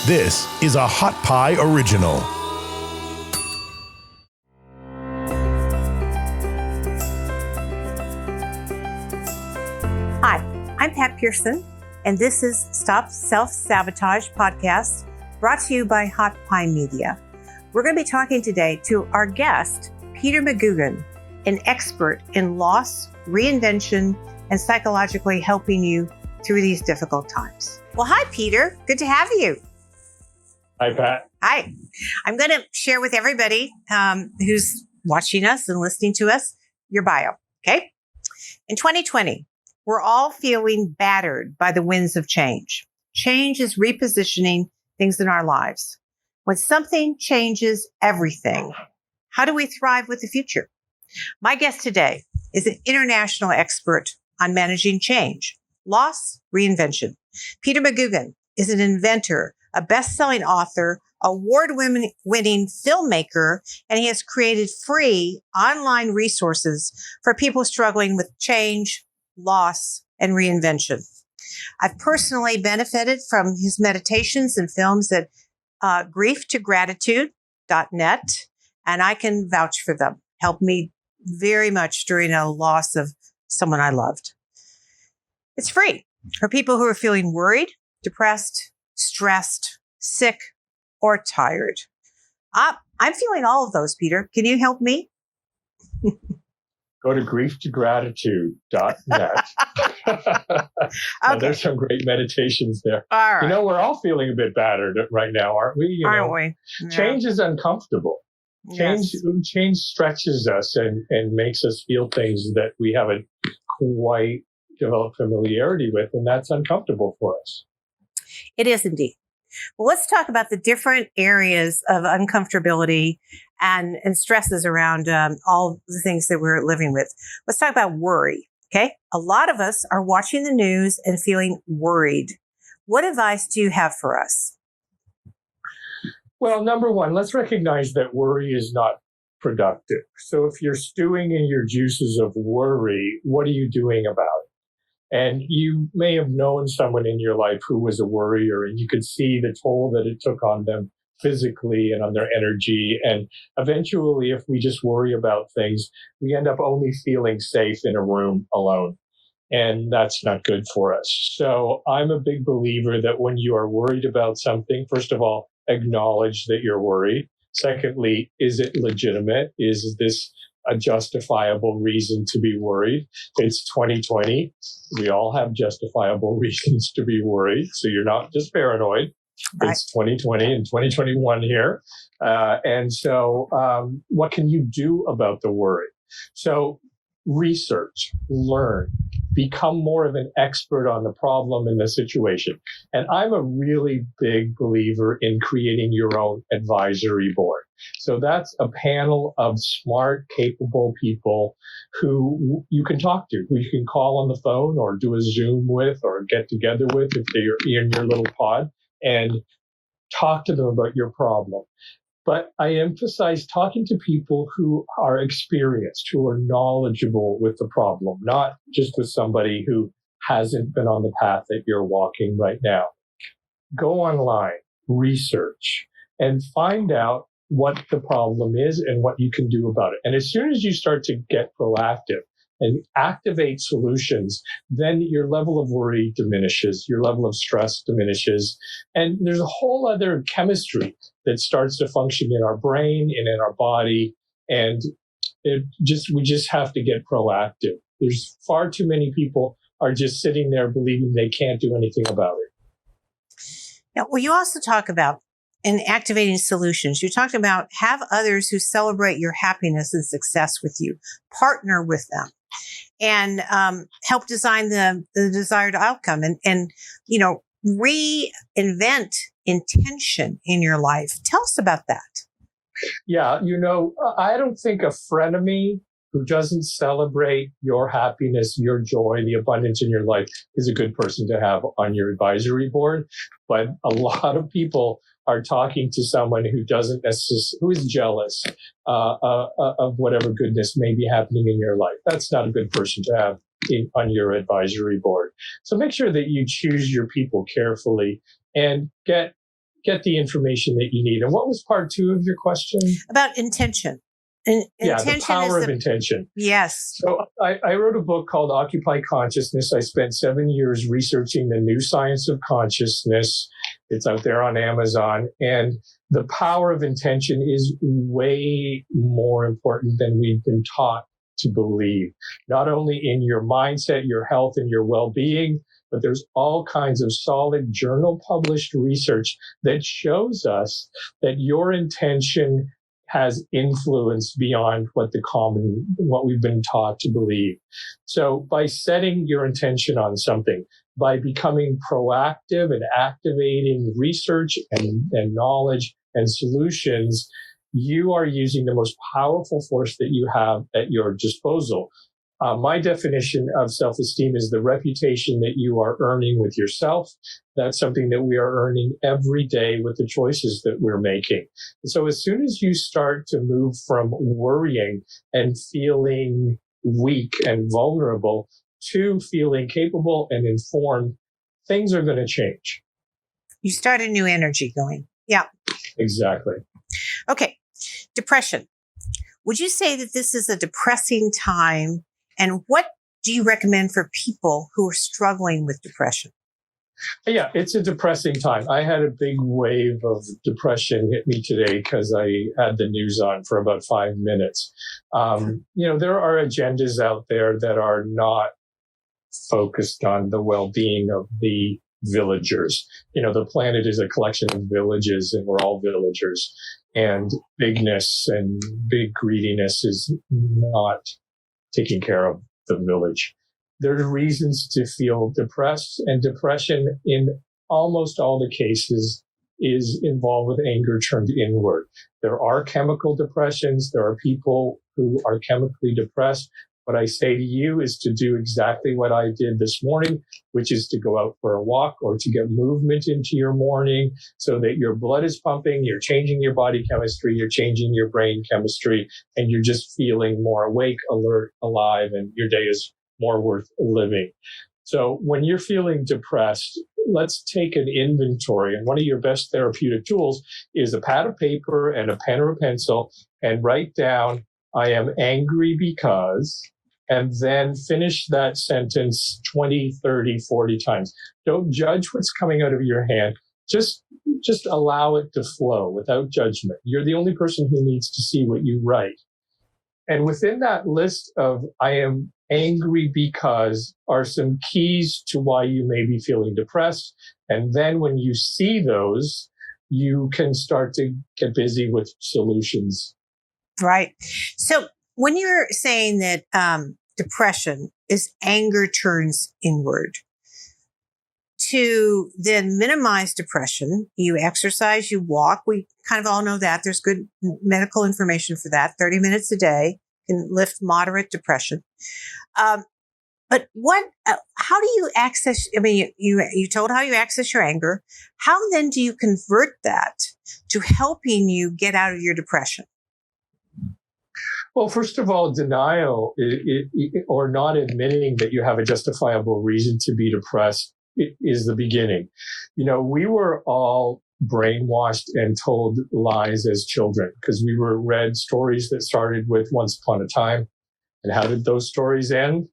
This is a Hot Pie Original. Hi, I'm Pat Pearson, and this is Self-Sabotage podcast brought to you by Hot Pie Media. We're going to be talking today to our guest, Peter McGugan, an expert in loss, reinvention, and psychologically helping you through these difficult times. Well, hi, Peter. Good to have you. Hi, Pat. Hi. I'm going to share with everybody who's watching us and listening to us your bio, okay? In 2020, we're all feeling battered by the winds of change. Change is repositioning things in our lives. When something changes everything, how do we thrive with the future? My guest today is an international expert on managing change, loss, reinvention. Peter McGugan is an inventor, a best-selling author, award-winning filmmaker, and he has created free online resources for people struggling with change, loss, and reinvention. I've personally benefited from his meditations and films at grieftogratitude.net, and I can vouch for them. Helped me very much during a loss of someone I loved. It's free for people who are feeling worried, depressed, stressed, sick, or tired. I'm feeling all of those, Peter. Can you help me? Go to grieftogratitude.net. Okay. There's some great meditations there. All right. You know, we're all feeling a bit battered right now, aren't we? Aren't we? Yeah. Change is uncomfortable. Change stretches us and makes us feel things that we haven't quite developed familiarity with, and that's uncomfortable for us. It is indeed. Well, let's talk about the different areas of uncomfortability and stresses around all the things that we're living with. Let's talk about worry, okay? A lot of us are watching the news and feeling worried. What advice do you have for us? Well, number one, let's recognize that worry is not productive. So if you're stewing in your juices of worry, what are you doing about it? And you may have known someone in your life who was a worrier, and you could see the toll that it took on them physically and on their energy. And eventually, if we just worry about things, we end up only feeling safe in a room alone. And that's not good for us. So I'm a big believer that when you are worried about something, first of all, acknowledge that you're worried. Secondly, is it legitimate? Is this a justifiable reason to be worried? It's 2020. We all have justifiable reasons to be worried. So you're not just paranoid. Right. It's 2020 and 2021 here. And so what can you do about the worry? So research, learn, become more of an expert on the problem and the situation. And I'm a really big believer in creating your own advisory board. So that's a panel of smart, capable people who you can talk to, who you can call on the phone or do a Zoom with or get together with if they're in your little pod and talk to them about your problem. But I emphasize talking to people who are experienced, who are knowledgeable with the problem, not just with somebody who hasn't been on the path that you're walking right now. Go online, research, and find out what the problem is and what you can do about it. And as soon as you start to get proactive and activate solutions, then your level of worry diminishes, your level of stress diminishes, and there's a whole other chemistry that starts to function in our brain and in our body, and we just have to get proactive. There's far too many people are just sitting there believing they can't do anything about it. Now, well, you also talk about in activating solutions. You talked about have others who celebrate your happiness and success with you, partner with them, and help design the desired outcome, and reinvent intention in your life. Tell us about that. Yeah, I don't think a frenemy who doesn't celebrate your happiness, your joy, the abundance in your life is a good person to have on your advisory board. But a lot of people are talking to someone who who is jealous of whatever goodness may be happening in your life. That's not a good person to have on your advisory board. So make sure that you choose your people carefully and get get the information that you need. And what was part 2 of your question? About intention. Yeah, the Intention power is of intention. Yes. So I wrote a book called Occupy Consciousness. I spent 7 years researching the new science of consciousness. It's out there on Amazon. And the power of intention is way more important than we've been taught to believe. Not only in your mindset, your health, and your well-being, but there's all kinds of solid journal published research that shows us that your intention has influence beyond what we've been taught to believe. So by setting your intention on something, by becoming proactive and activating research and knowledge and solutions, you are using the most powerful force that you have at your disposal. My definition of self-esteem is the reputation that you are earning with yourself. That's something that we are earning every day with the choices that we're making. And so as soon as you start to move from worrying and feeling weak and vulnerable to feeling capable and informed, things are going to change. You start a new energy going. Yeah. Exactly. Okay. Depression. Would you say that this is a depressing time? And what do you recommend for people who are struggling with depression? Yeah, it's a depressing time. I had a big wave of depression hit me today because I had the news on for about 5 minutes. There are agendas out there that are not focused on the well-being of the villagers. The planet is a collection of villages, and we're all villagers. And bigness and big greediness is not taking care of the village. There's reasons to feel depressed, and depression in almost all the cases is involved with anger turned inward. There are chemical depressions. There are people who are chemically depressed. What I say to you is to do exactly what I did this morning, which is to go out for a walk or to get movement into your morning so that your blood is pumping, you're changing your body chemistry, you're changing your brain chemistry, and you're just feeling more awake, alert, alive, and your day is more worth living. So when you're feeling depressed, let's take an inventory. And one of your best therapeutic tools is a pad of paper and a pen or a pencil, and write down, I am angry because, and then finish that sentence 20, 30, 40 times. Don't judge what's coming out of your hand. Just allow it to flow without judgment. You're the only person who needs to see what you write. And within that list of I am angry because are some keys to why you may be feeling depressed. And then when you see those, you can start to get busy with solutions. Right. So when you're saying that depression is anger turns inward, to then minimize depression, you exercise, you walk. We kind of all know that. There's good medical information for that. 30 minutes a day can lift moderate depression. But how do you access, you told how you access your anger. How then do you convert that to helping you get out of your depression? Well, first of all, denial or not admitting that you have a justifiable reason to be depressed is the beginning. We were all brainwashed and told lies as children because we were read stories that started with once upon a time. And how did those stories end?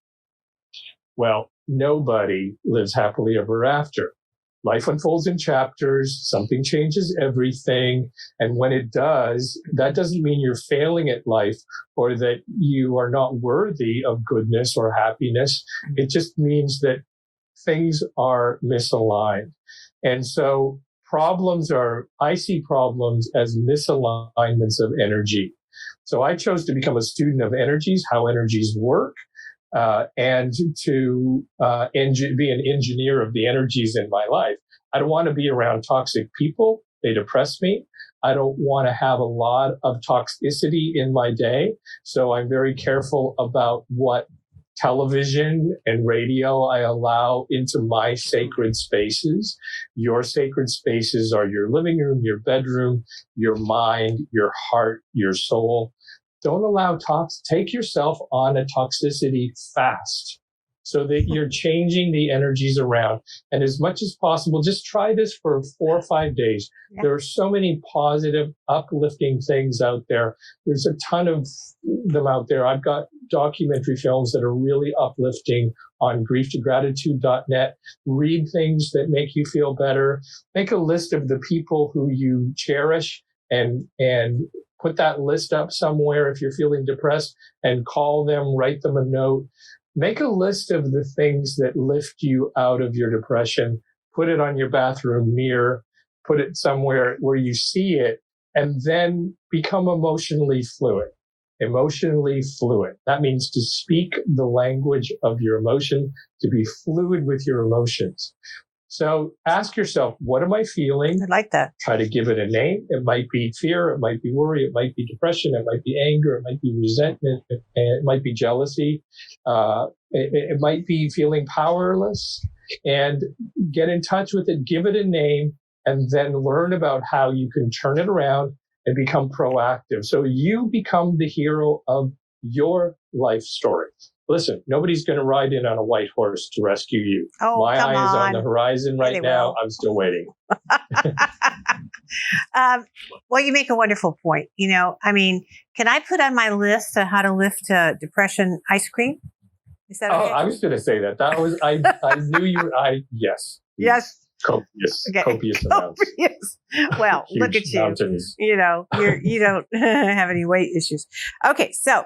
Well, nobody lives happily ever after. Life unfolds in chapters. Something changes everything. And when it does, that doesn't mean you're failing at life or that you are not worthy of goodness or happiness. It just means that things are misaligned. And so I see problems as misalignments of energy. So I chose to become a student of energies, how energies work, and to be an engineer of the energies in my life. I don't want to be around toxic people. They depress me. I don't want to have a lot of toxicity in my day. So I'm very careful about what television and radio I allow into my sacred spaces. Your sacred spaces are your living room, your bedroom, your mind, your heart, your soul. Don't allow take yourself on a toxicity fast. so that you're changing the energies around. And as much as possible, just try this for 4 or 5 days. Yeah. There are so many positive, uplifting things out there. There's a ton of them out there. I've got documentary films that are really uplifting on grieftogratitude.net. Read things that make you feel better. Make a list of the people who you cherish and put that list up somewhere if you're feeling depressed, and call them, write them a note. Make a list of the things that lift you out of your depression. Put it on your bathroom mirror. Put it somewhere where you see it, and then become emotionally fluid. Emotionally fluid. That means to speak the language of your emotion, to be fluid with your emotions. So ask yourself, what am I feeling? I like that. Try to give it a name. It might be fear. It might be worry. It might be depression. It might be anger. It might be resentment. It might be jealousy. It might be feeling powerless. And get in touch with it. Give it a name. And then learn about how you can turn it around and become proactive. So you become the hero of your life story. Listen, nobody's going to ride in on a white horse to rescue you. Oh, My come eye is on on. the horizon right they now. will. I'm still waiting. Well, you make a wonderful point. I mean, can I put on my list how to lift depression ice cream? Is that okay? I was going to say that. That was, I knew you were, yes. Yes. Copious, Okay. copious amounts. Yes. Well, look at Huge you. mountains. You don't have any weight issues. Okay. So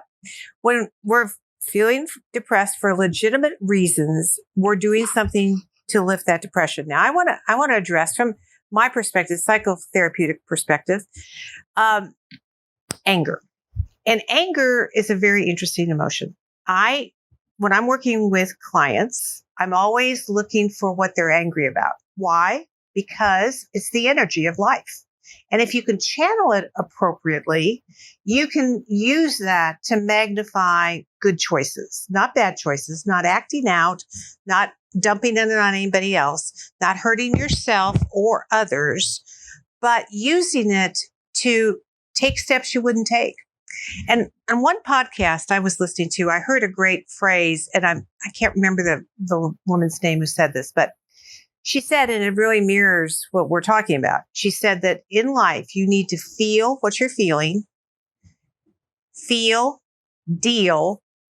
when we're feeling depressed for legitimate reasons, we're doing something to lift that depression. Now, I want to address from my perspective, psychotherapeutic perspective, anger. And anger is a very interesting emotion. When I'm working with clients, I'm always looking for what they're angry about. Why? Because it's the energy of life. And if you can channel it appropriately, you can use that to magnify good choices, not bad choices, not acting out, not dumping it on anybody else, not hurting yourself or others, but using it to take steps you wouldn't take. And on one podcast I was listening to, I heard a great phrase, and I can't remember the woman's name who said this, but she said, and it really mirrors what we're talking about. She said that in life, you need to feel what you're feeling, deal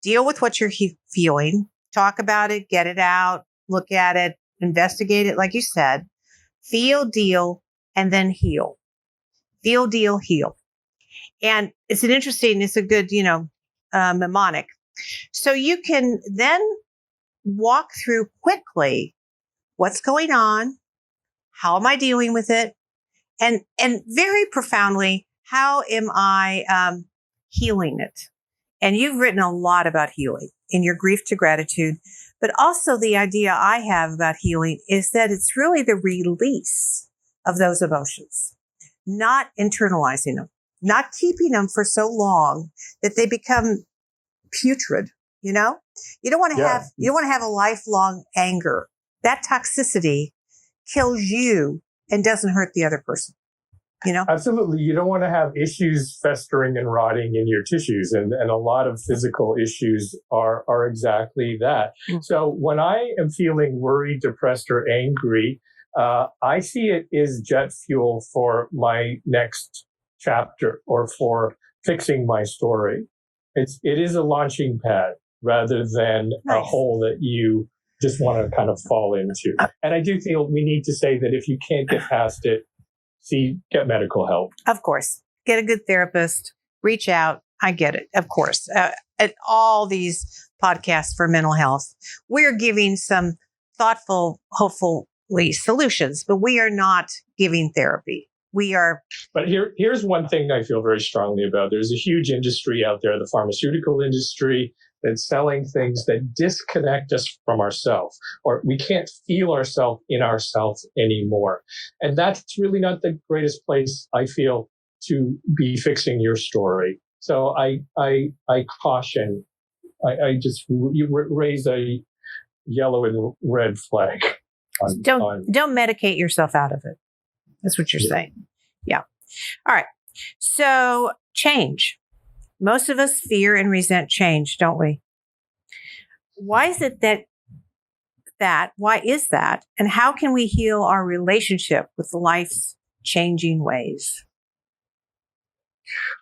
with what you're feeling, talk about it, get it out, look at it, investigate it, like you said, feel, deal, and then heal. Feel, deal, heal. And it's a good, mnemonic. So you can then walk through quickly what's going on, how am I dealing with it, and very profoundly, how am I healing it? And you've written a lot about healing in your Grief to Gratitude, but also the idea I have about healing is that it's really the release of those emotions, not internalizing them, not keeping them for so long that they become putrid. You don't want to have a lifelong anger. That toxicity kills you and doesn't hurt the other person. Absolutely. You don't want to have issues festering and rotting in your tissues. And a lot of physical issues are exactly that. Mm-hmm. So when I am feeling worried, depressed, or angry, I see it as jet fuel for my next chapter or for fixing my story. It is a launching pad rather than a hole that you just want to kind of fall into. And I do feel we need to say that if you can't get past it, get medical help. Of course. Get a good therapist. Reach out. I get it. Of course. At all these podcasts for mental health, we're giving some thoughtful, hopefully solutions, but we are not giving therapy. We are. But here's one thing I feel very strongly about. There's a huge industry out there, the pharmaceutical industry, that's selling things that disconnect us from ourselves, or we can't feel ourselves in ourselves anymore. And that's really not the greatest place, I feel, to be fixing your story. So I caution, I just raise a yellow and red flag. Don't medicate yourself out of it. That's what you're saying. Yeah. All right. So change. Most of us fear and resent change, don't we? Why is it that that? Why is that? And how can we heal our relationship with life's changing ways?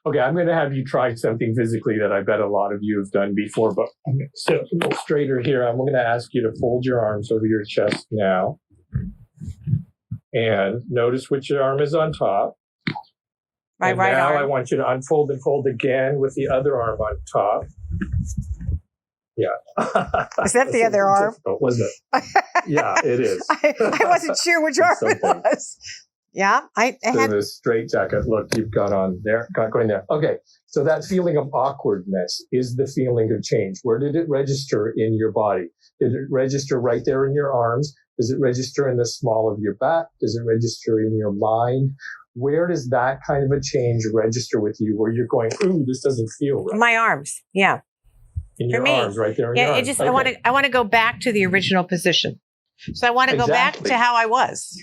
Okay, I'm going to have you try something physically that I bet a lot of you have done before, but I'm going to sit a little straighter here. I'm going to ask you to fold your arms over your chest now. And notice which arm is on top. My and right now arm. I want you to unfold and fold again with the other arm on top. Yeah. Is that the other arm? Wasn't it? Yeah, it is. I wasn't sure which arm it was. Yeah, I had the straight jacket look you've got on there, got going there. Okay, so that feeling of awkwardness is the feeling of change. Where did it register in your body? Did it register right there in your arms? Does it register in the small of your back? Does it register in your mind? Where does that kind of a change register with you where you're going, ooh, this doesn't feel right? my arms. Yeah. In For your me. arms, right there in your Yeah, arms. it just Okay. I want to go back to the original position. So I want to go back Exactly. to how I was.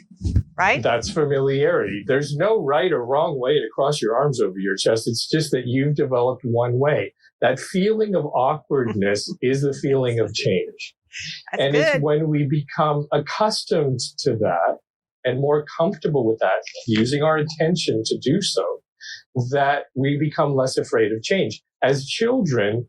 Right? That's familiarity. There's no right or wrong way to cross your arms over your chest. It's just that you've developed one way. That feeling of awkwardness is the feeling of change. That's And good. it's when we become accustomed to that and more comfortable with that, using our attention to do so, that we become less afraid of change. As children,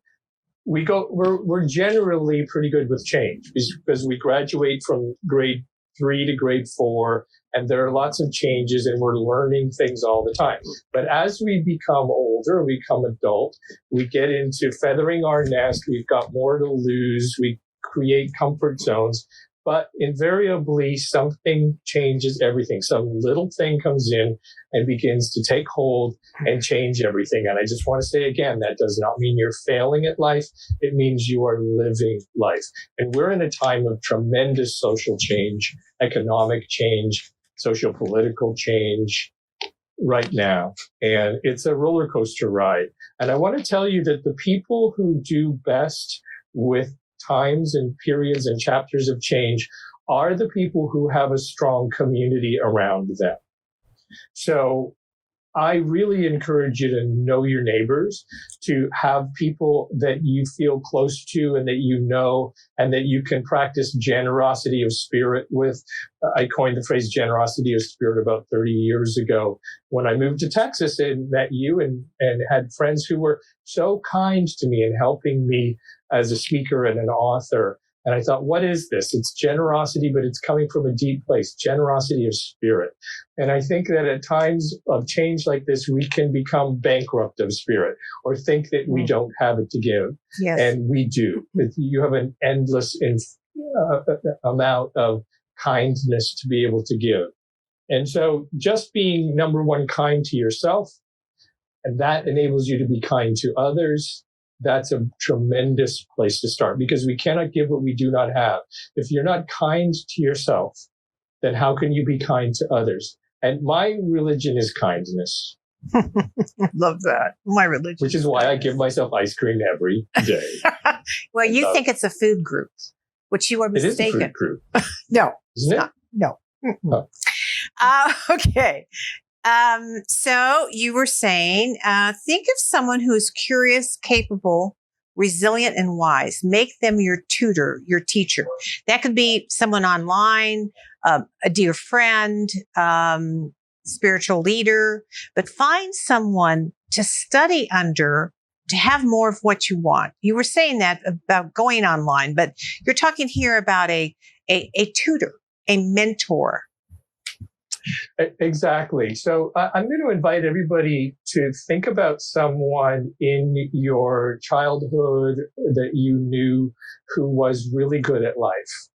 we're generally pretty good with change because we graduate from grade 3 to grade 4, and there are lots of changes, and we're learning things all the time. But as we become older, we become adult, we get into feathering our nest, we've got more to lose, we create comfort zones, but invariably something changes everything. Some little thing comes in and begins to take hold and change everything. And I just want to say again, that does not mean you're failing at life. It means you are living life. And we're in a time of tremendous social change, economic change, socio-political change right now. And it's a roller coaster ride. And I want to tell you that the people who do best with times and periods and chapters of change are the people who have a strong community around them. So I really encourage you to know your neighbors, to have people that you feel close to and that you know, and that you can practice generosity of spirit with. I coined the phrase generosity of spirit about 30 years ago when I moved to Texas and met you and had friends who were so kind to me and helping me as a speaker and an author. And I thought, what is this? It's generosity, but it's coming from a deep place, generosity of spirit. And I think that at times of change like this, we can become bankrupt of spirit or think that we don't have it to give. Yes. And we do. You have an endless amount of kindness to be able to give. And so just being, number one, kind to yourself, and that enables you to be kind to others. That's a tremendous place to start because we cannot give what we do not have. If you're not kind to yourself, then how can you be kind to others? And my religion is kindness. Love that. My religion. Which is why I give myself ice cream every day. Well, you think it's a food group, which you are It is a mistaken. food group, No, isn't it? no. Oh. Okay. So you were saying, think of someone who is curious, capable, resilient, and wise. Make them your tutor, your teacher. That could be someone online, a dear friend, spiritual leader, but find someone to study under to have more of what you want. You were saying that about going online, but you're talking here about a tutor, a mentor. Exactly. So I'm going to invite everybody to think about someone in your childhood that you knew who was really good at life.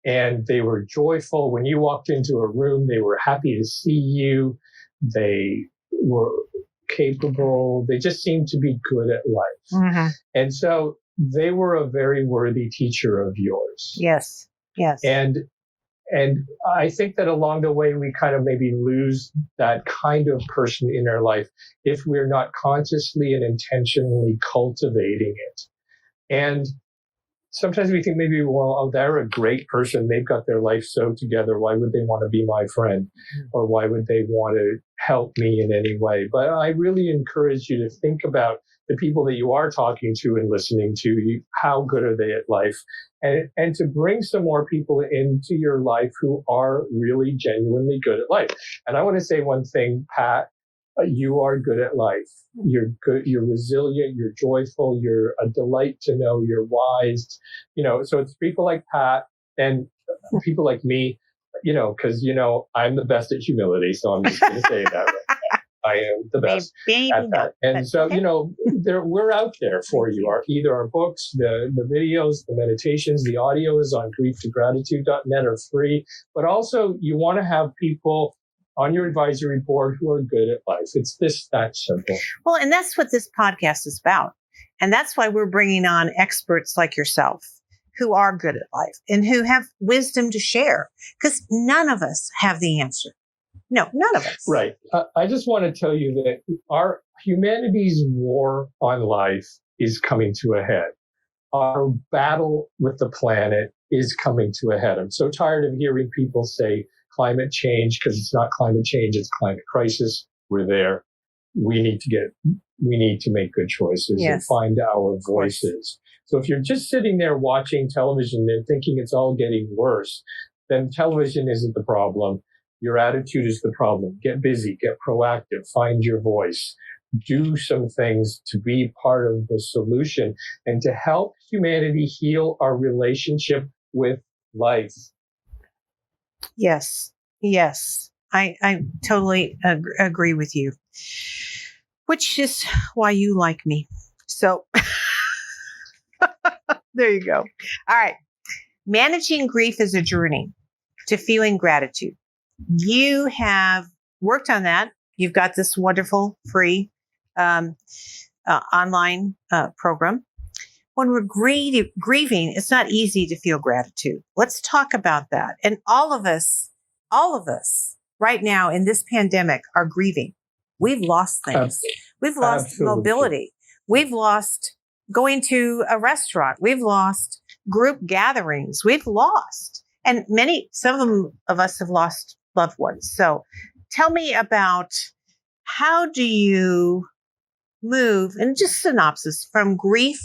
And they were joyful. When you walked into a room, they were happy to see you. They were capable. They just seemed to be good at life. Mm-hmm. And so they were a very worthy teacher of yours. Yes. Yes. And I think that along the way, we kind of maybe lose that kind of person in our life if we're not consciously and intentionally cultivating it. And sometimes we think maybe, well, oh, they're a great person. They've got their life so together. Why would they want to be my friend? Or why would they want to help me in any way? But I really encourage you to think about the people that you are talking to and listening to, how good are they at life? And to bring some more people into your life who are really genuinely good at life. And I want to say one thing, Pat, you are good at life. You're good. You're resilient. You're joyful. You're a delight to know. You're wise. So it's people like Pat and people like me, because, I'm the best at humility. So I'm just going to say that right now. I am the best at that. And so, we're out there for you. Either our books, the videos, the meditations, the audio is on grieftogratitude.net are free. But also you want to have people on your advisory board who are good at life. It's that simple. Well, and that's what this podcast is about. And that's why we're bringing on experts like yourself who are good at life and who have wisdom to share, because none of us have the answer. No, none of us. Right. I just want to tell you that our humanity's war on life is coming to a head. Our battle with the planet is coming to a head. I'm so tired of hearing people say climate change, because it's not climate change, it's climate crisis. We're there. We need to make good choices and find our voices. So if you're just sitting there watching television and thinking it's all getting worse, then television isn't the problem. Your attitude is the problem. Get busy, get proactive, find your voice, do some things to be part of the solution and to help humanity heal our relationship with life. Yes. I totally agree with you, which is why you like me. So there you go. All right. Managing grief is a journey to feeling gratitude. You have worked on that. You've got this wonderful free online program. When we're grieving, it's not easy to feel gratitude. Let's talk about that. And all of us right now in this pandemic are grieving. We've lost things. We've lost mobility. We've lost going to a restaurant. We've lost group gatherings. We've lost. And some of us have lost loved ones. So tell me about, how do you move, and just synopsis, from grief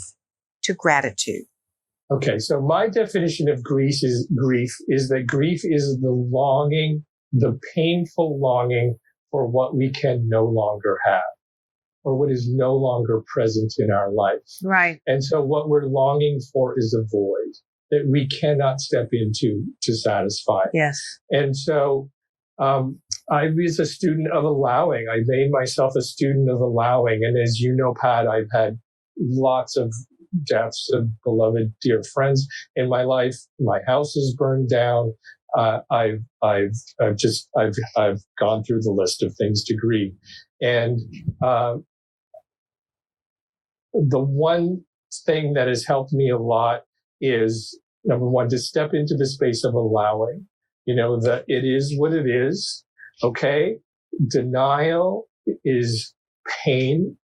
to gratitude? Okay, so my definition of grief is that grief is the longing, the painful longing for what we can no longer have, or what is no longer present in our life. Right. And so what we're longing for is a void that we cannot step into to satisfy. Yes. And so I was a student of allowing. I made myself a student of allowing. And as you know, Pat, I've had lots of deaths of beloved dear friends in my life. My house is burned down. I've gone through the list of things to grieve. And the one thing that has helped me a lot is, number one, to step into the space of allowing, that it is what it is. Okay. Denial is pain.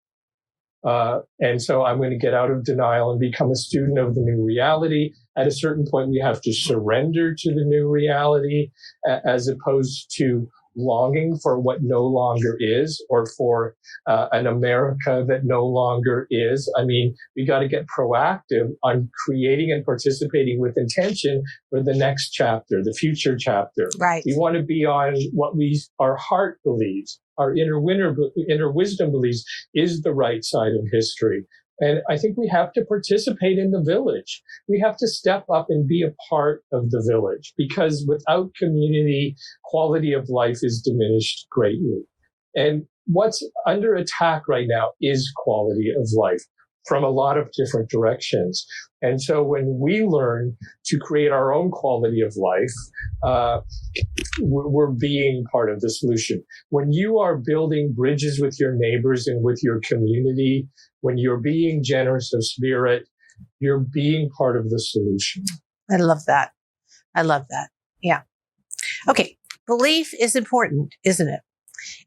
And so I'm going to get out of denial and become a student of the new reality. At a certain point, we have to surrender to the new reality, as opposed to longing for what no longer is, or for an America that no longer is. I mean, we got to get proactive on creating and participating with intention for the next chapter, the future chapter. Right. We want to be on what our heart believes, our inner wisdom believes is the right side of history. And I think we have to participate in the village. We have to step up and be a part of the village, because without community, quality of life is diminished greatly. And what's under attack right now is quality of life from a lot of different directions. And so when we learn to create our own quality of life, we're being part of the solution. When you are building bridges with your neighbors and with your community, when you're being generous of spirit, you're being part of the solution. I love that. Yeah. Okay. Belief is important, isn't it?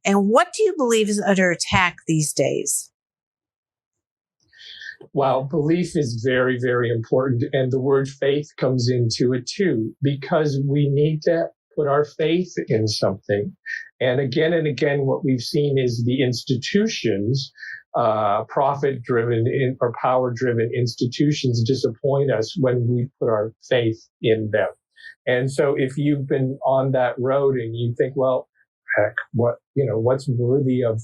And what do you believe is under attack these days? Well, belief is very, very important. And the word faith comes into it too, because we need to put our faith in something. And again, what we've seen is the institutions profit-driven or power-driven institutions disappoint us when we put our faith in them. And so if you've been on that road and you think, well, heck, what's worthy of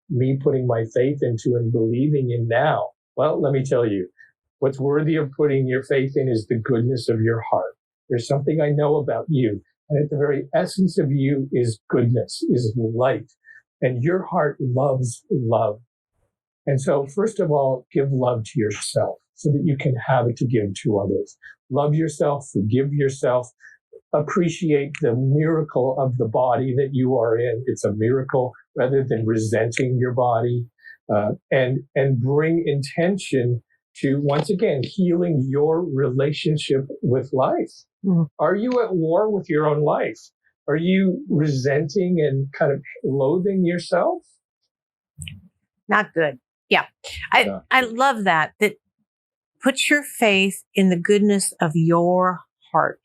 me putting my faith into and believing in now? Well, let me tell you, what's worthy of putting your faith in is the goodness of your heart. There's something I know about you. And at the very essence of you is goodness, is light. And your heart loves love. And so, first of all, give love to yourself so that you can have it to give to others. Love yourself, forgive yourself, appreciate the miracle of the body that you are in. It's a miracle rather than resenting your body, and bring intention to, once again, healing your relationship with life. Mm. Are you at war with your own life? Are you resenting and kind of loathing yourself? Not good. Yeah. I love that put your faith in the goodness of your heart,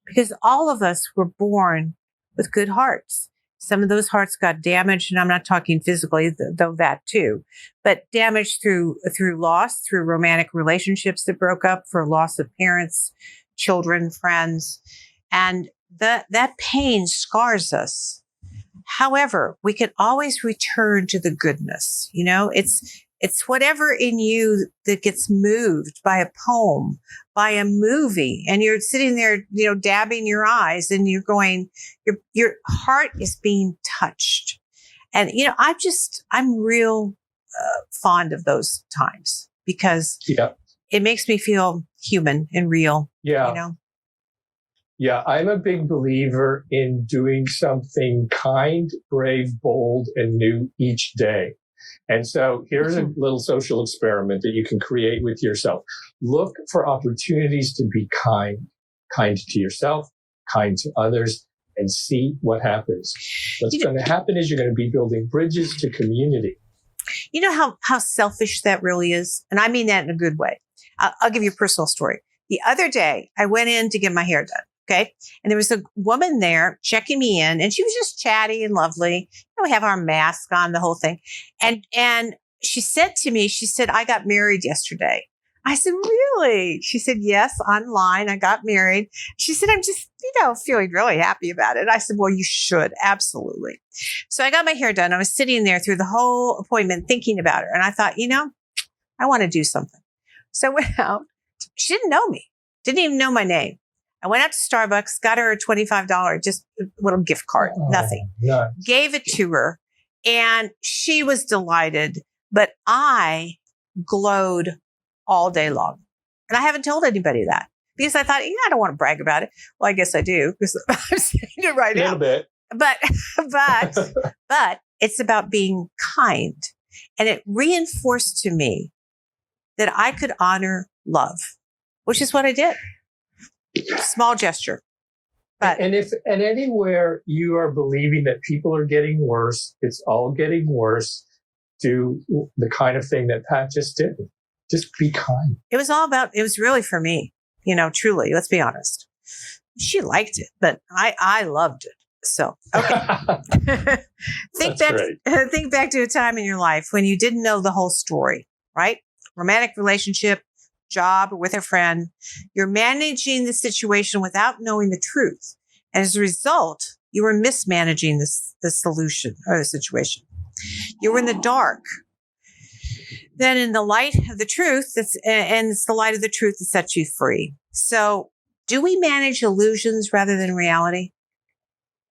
because all of us were born with good hearts. Some of those hearts got damaged, and I'm not talking physically, though that too, but damaged through loss, through romantic relationships that broke up, for loss of parents, children, friends. And that pain scars us. However, we can always return to the goodness. It's whatever in you that gets moved by a poem, by a movie, and you're sitting there, dabbing your eyes, and you're going, your heart is being touched. And, I'm real fond of those times, because it makes me feel human and real. Yeah. Yeah, I'm a big believer in doing something kind, brave, bold, and new each day. And so here's a little social experiment that you can create with yourself. Look for opportunities to be kind to yourself, kind to others, and see what happens. What's going to happen is you're going to be building bridges to community. You know how selfish that really is? And I mean that in a good way. I'll give you a personal story. The other day, I went in to get my hair done. Okay. And there was a woman there checking me in, and she was just chatty and lovely. We have our mask on, the whole thing. And she said to me, I got married yesterday. I said, really? She said, yes, online. I got married. She said, I'm just, feeling really happy about it. I said, well, you should. Absolutely. So I got my hair done. I was sitting there through the whole appointment thinking about her. And I thought, I want to do something. So I went out. She didn't know me. Didn't even know my name. I went out to Starbucks, got her a $25, just a little gift card, nothing. Nice. Gave it to her, and she was delighted, but I glowed all day long. And I haven't told anybody that, because I thought, I don't want to brag about it. Well, I guess I do, because I'm saying it right now. A little bit. But it's about being kind. And it reinforced to me that I could honor love, which is what I did. Small gesture. But and anywhere you are believing that people are getting worse, it's all getting worse, do the kind of thing that Pat just did. Just be kind. It was really for me, truly, let's be honest. She liked it, but I loved it. So, okay. Think back to a time in your life when you didn't know the whole story, right? Romantic relationship, job, or with a friend. You're managing the situation without knowing the truth. And as a result, you were mismanaging the solution or the situation. You were in the dark. Then in the light of the truth, it's the light of the truth that sets you free. So do we manage illusions rather than reality?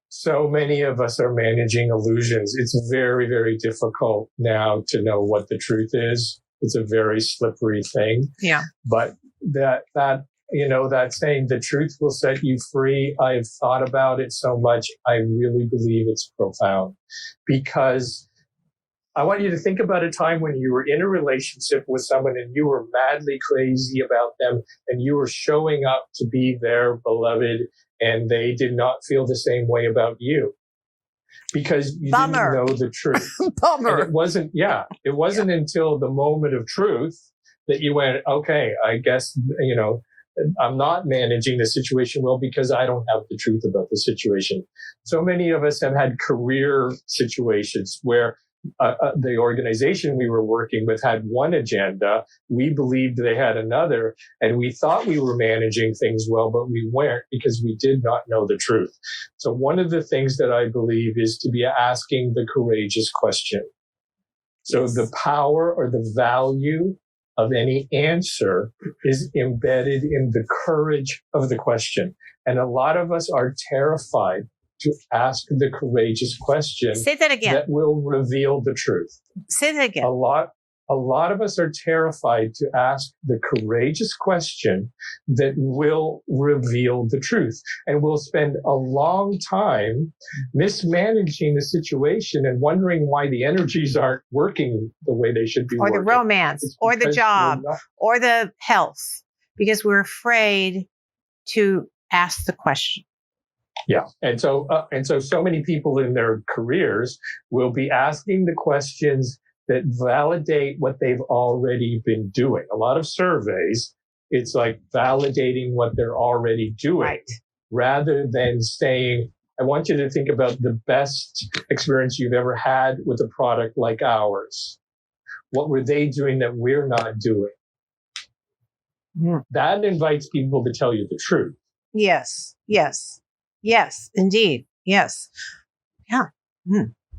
So many of us are managing illusions. It's very, very difficult now to know what the truth is. It's a very slippery thing. Yeah. But that saying, the truth will set you free, I've thought about it so much. I really believe it's profound, because I want you to think about a time when you were in a relationship with someone and you were madly crazy about them, and you were showing up to be their beloved, and they did not feel the same way about you, because you didn't know the truth. Bummer. And it wasn't until the moment of truth that you went, okay, I guess, I'm not managing the situation well because I don't have the truth about the situation. So many of us have had career situations where the organization we were working with had one agenda. We believed they had another, and we thought we were managing things well, but we weren't because we did not know the truth. So one of the things that I believe is to be asking the courageous question. So the power or the value of any answer is embedded in the courage of the question. And a lot of us are terrified to ask the courageous question. Say that again. That will reveal the truth. Say that again. A lot of us are terrified to ask the courageous question that will reveal the truth. And we'll spend a long time mismanaging the situation and wondering why the energies aren't working the way they should be or working. The romance, or the job, or the health, because we're afraid to ask the question. Yeah. And so many people in their careers will be asking the questions that validate what they've already been doing. A lot of surveys, it's like validating what they're already doing, right, rather than saying, I want you to think about the best experience you've ever had with a product like ours. What were they doing that we're not doing? Yeah. That invites people to tell you the truth. Yes, indeed. Yes. Yeah.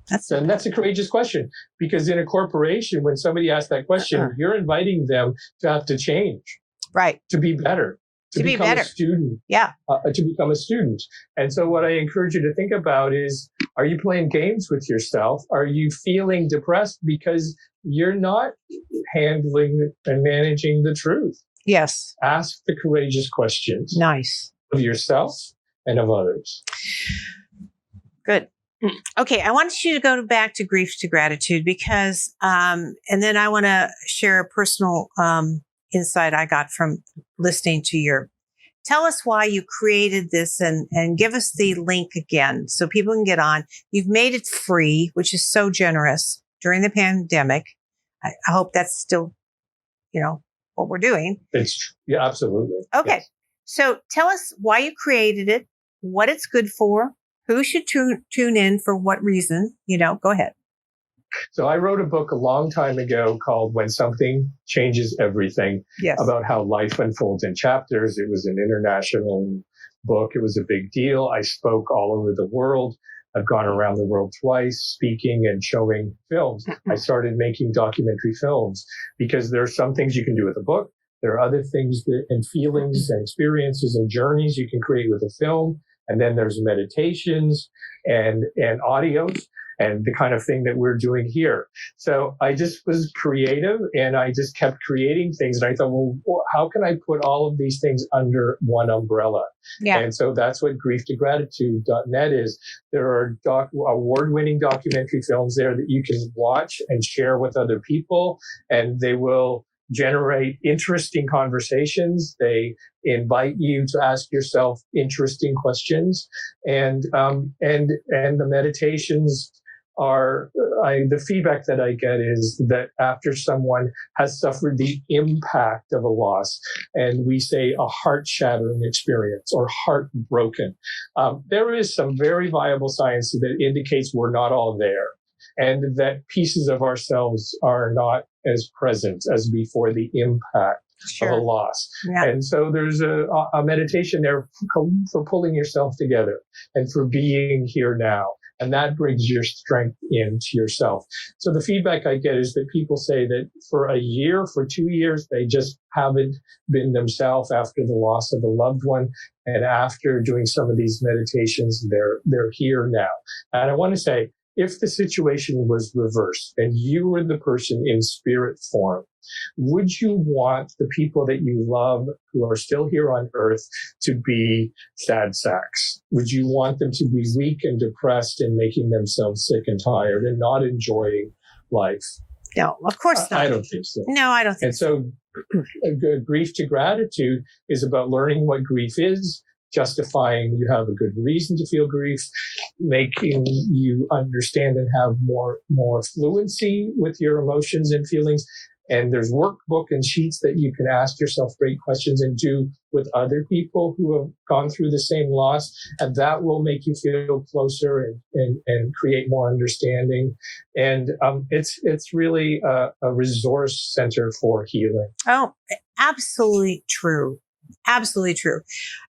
That's a courageous question, because in a corporation, when somebody asks that question, you're inviting them to have to change, right? To be better, to become a student, to become a student. And so what I encourage you to think about is, are you playing games with yourself? Are you feeling depressed because you're not handling and managing the truth? Yes. Ask the courageous questions. Nice. Of yourself and of others. Good. Okay, I want you to go back to grief to gratitude, because, and then I want to share a personal insight I got from listening to tell us why you created this, and give us the link again so people can get on. You've made it free, which is so generous during the pandemic. I hope that's still, what we're doing. Yeah, absolutely. Okay. Yes. So tell us why you created it, what it's good for, who should tune in for what reason, go ahead. So I wrote a book a long time ago called When Something Changes Everything, about how life unfolds in chapters. It was an international book. It was a big deal. I spoke all over the world. I've gone around the world twice speaking and showing films. I started making documentary films because there are some things you can do with a book. There are other things and feelings and experiences and journeys you can create with a film. And then there's meditations and audios and the kind of thing that we're doing here. So I just was creative, and I just kept creating things. And I thought, well, how can I put all of these things under one umbrella? Yeah. And so that's what grieftogratitude.net is. There are award-winning documentary films there that you can watch and share with other people, and they will generate interesting conversations. They invite you to ask yourself interesting questions, and the meditations are, the feedback that I get is that after someone has suffered the impact of a loss, and we say a heart-shattering experience or heartbroken, there is some very viable science that indicates we're not all there, and that pieces of ourselves are not as present as before the impact of a loss. Yeah. And so there's a meditation there for pulling yourself together and for being here now. And that brings your strength into yourself. So the feedback I get is that people say that for a year, for 2 years, they just haven't been themselves after the loss of a loved one. And after doing some of these meditations, they're here now. And I want to say, if the situation was reversed and you were the person in spirit form, would you want the people that you love who are still here on earth to be sad sacks? Would you want them to be weak and depressed and making themselves sick and tired and not enjoying life? No, of course not. I don't think so. No, I don't think so. And so grief to gratitude is about learning what grief is, justifying you have a good reason to feel grief, making you understand and have more fluency with your emotions and feelings, And there's workbook and sheets that you can ask yourself great questions and do with other people who have gone through the same loss. And that will make you feel closer and create more understanding. And it's really a resource center for healing. Oh, absolutely true. Absolutely true.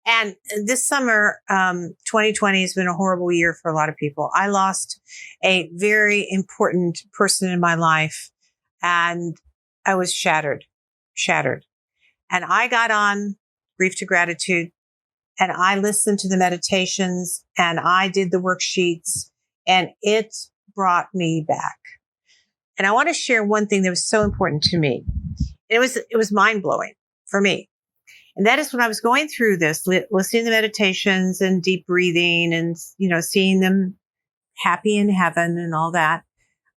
And this summer, 2020 has been a horrible year for a lot of people. I lost a very important person in my life and I was shattered. And I got on Grief to Gratitude and I listened to the meditations and I did the worksheets and it brought me back. And I want to share one thing that was so important to me. It was mind blowing for me. And that is when I was going through this, listening to the meditations and deep breathing and, seeing them happy in heaven and all that.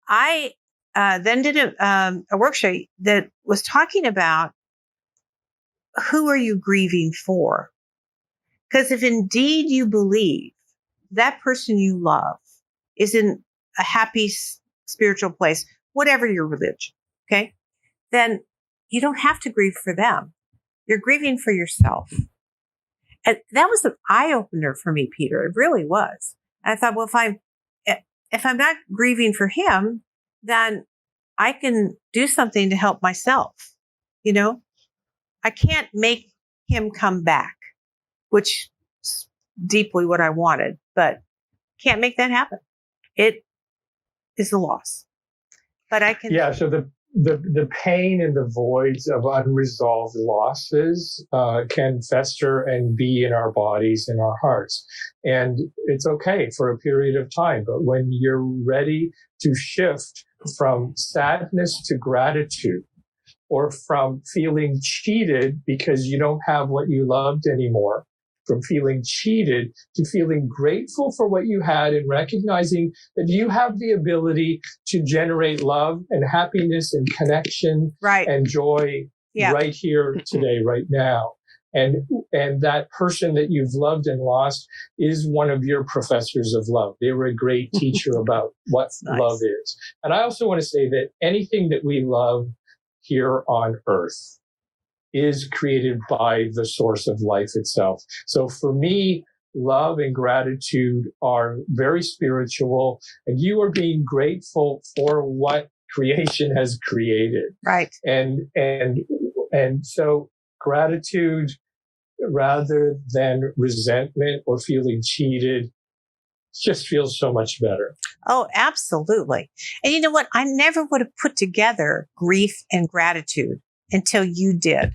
I then did a workshop that was talking about who are you grieving for? Because if indeed you believe that person you love is in a happy spiritual place, whatever your religion, okay, then you don't have to grieve for them. You're grieving for yourself. And that was an eye opener for me, Peter. It really was. And I thought, well, if I'm not grieving for him, then I can do something to help myself. I can't make him come back, which is deeply what I wanted, but can't make that happen. It is a loss, but I can. Yeah. So the pain and the voids of unresolved losses can fester and be in our bodies and our hearts. And it's okay for a period of time. But when you're ready to shift from sadness to gratitude, or from feeling cheated because you don't have what you loved anymore, from feeling cheated to feeling grateful for what you had and recognizing that you have the ability to generate love and happiness and connection and joy right here today, right now. And that person that you've loved and lost is one of your professors of love. They were a great teacher about what love is. And I also want to say that anything that we love here on earth is created by the source of life itself. So for me, love and gratitude are very spiritual, and you are being grateful for what creation has created. Right. And so gratitude rather than resentment or feeling cheated just feels so much better. Oh, absolutely. And you know what? I never would have put together grief and gratitude until you did.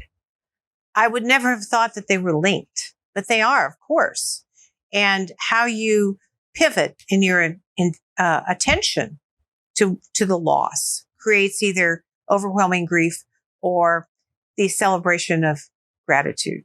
I would never have thought that they were linked, but they are, of course. And how you pivot in your attention to the loss creates either overwhelming grief or the celebration of gratitude.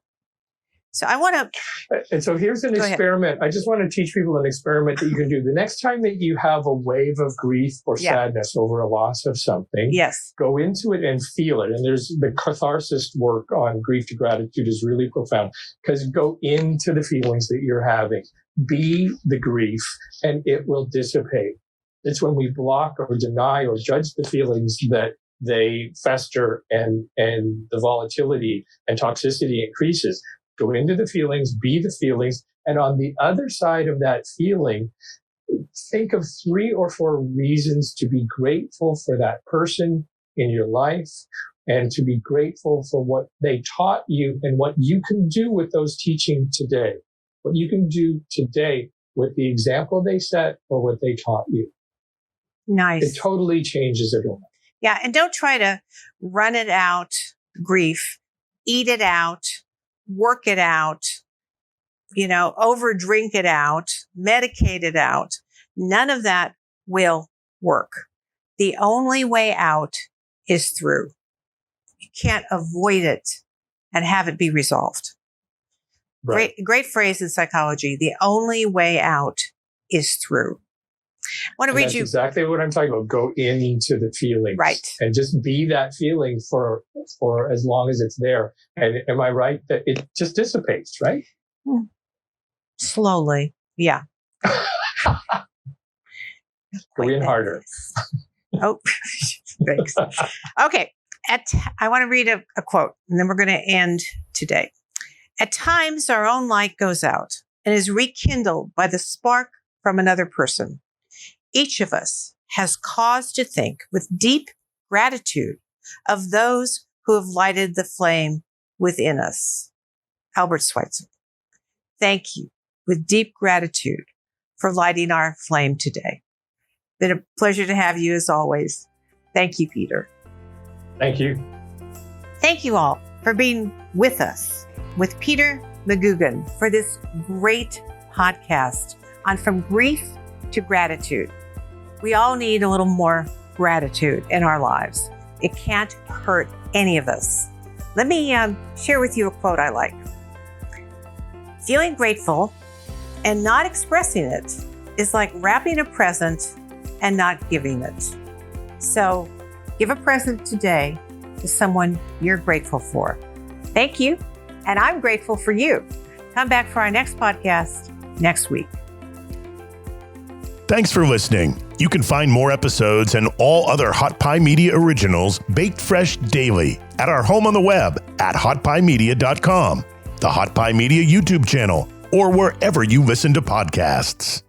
So I want to. And so here's an experiment. I just want to teach people an experiment that you can do. The next time that you have a wave of grief or sadness over a loss of something, go into it and feel it. And there's the catharsis work on grief to gratitude is really profound because go into the feelings that you're having. Be the grief and it will dissipate. It's when we block or deny or judge the feelings that they fester and the volatility and toxicity increases. Go into the feelings, be the feelings. And on the other side of that feeling, think of 3 or 4 reasons to be grateful for that person in your life and to be grateful for what they taught you and what you can do with those teachings today. What you can do today with the example they set or what they taught you. Nice. It totally changes it all. Yeah. And don't try to run it out, grief, eat it out, work it out, over drink it out, medicate it out. None of that will work. The only way out is through. You can't avoid it and have it be resolved. Right. Great phrase in psychology. The only way out is through. I want to read you exactly what I'm talking about. Go into the feelings, and just be that feeling for as long as it's there. And am I right that it just dissipates, right? Slowly, yeah. Go in harder. Oh, thanks. Okay, I want to read a quote, and then we're going to end today. At times, our own light goes out and is rekindled by the spark from another person. Each of us has cause to think with deep gratitude of those who have lighted the flame within us. Albert Schweitzer. Thank you with deep gratitude for lighting our flame today. Been a pleasure to have you as always. Thank you, Peter. Thank you. Thank you all for being with us with Peter McGugan for this great podcast on From Grief to Gratitude. We all need a little more gratitude in our lives. It can't hurt any of us. Let me share with you a quote I like. Feeling grateful and not expressing it is like wrapping a present and not giving it. So give a present today to someone you're grateful for. Thank you. And I'm grateful for you. Come back for our next podcast next week. Thanks for listening. You can find more episodes and all other Hot Pie Media originals baked fresh daily at our home on the web at hotpiemedia.com, the Hot Pie Media YouTube channel, or wherever you listen to podcasts.